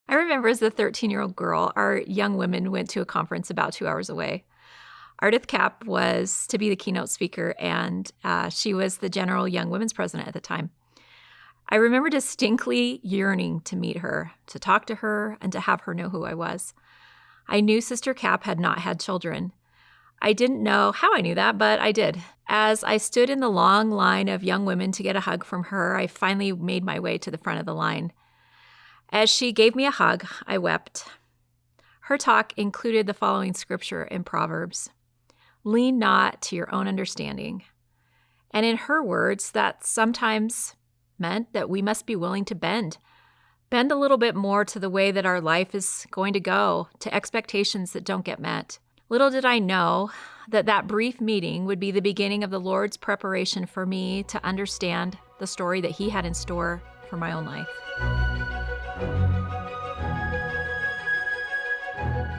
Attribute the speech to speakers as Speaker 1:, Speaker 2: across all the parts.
Speaker 1: I remember as a 13-year-old girl, our young women went to a conference about 2 hours away. Ardith Cap was to be the keynote speaker, and she was the general young women's president at the time. I remember distinctly yearning to meet her, to talk to her, and to have her know who I was. I knew Sister Cap had not had children. I didn't know how I knew that, but I did. As I stood in the long line of young women to get a hug from her, I finally made my way to the front of the line. As she gave me a hug, I wept. Her talk included the following scripture in Proverbs: "Lean not to your own understanding." And in her words, that sometimes meant that we must be willing to bend a little bit more to the way that our life is going to go, to expectations that don't get met. Little did I know that that brief meeting would be the beginning of the Lord's preparation for me to understand the story that He had in store for my own life.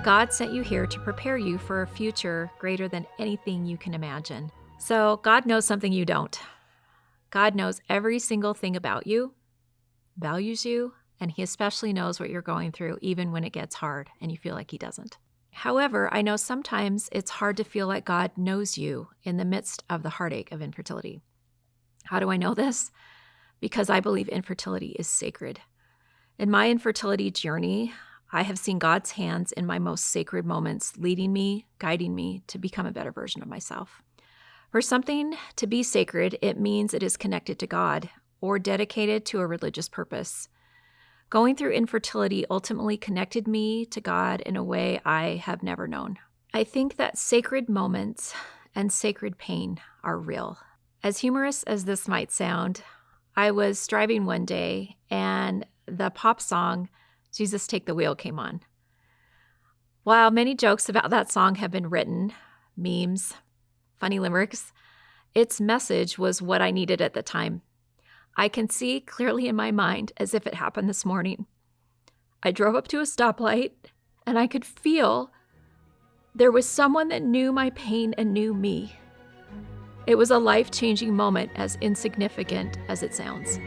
Speaker 1: God sent you here to prepare you for a future greater than anything you can imagine. So God knows something you don't. God knows every single thing about you, values you, and He especially knows what you're going through, even when it gets hard and you feel like He doesn't. However, I know sometimes it's hard to feel like God knows you in the midst of the heartache of infertility. How do I know this? Because I believe infertility is sacred. In my infertility journey, I have seen God's hands in my most sacred moments, leading me, guiding me to become a better version of myself. For something to be sacred, it means it is connected to God or dedicated to a religious purpose. Going through infertility ultimately connected me to God in a way I have never known. I think that sacred moments and sacred pain are real. As humorous as this might sound, I was driving one day and the pop song, "Jesus Take the Wheel," came on. While many jokes about that song have been written, memes, funny limericks, its message was what I needed at the time. I can see clearly in my mind as if it happened this morning. I drove up to a stoplight and I could feel there was someone that knew my pain and knew me. It was a life-changing moment, as insignificant as it sounds.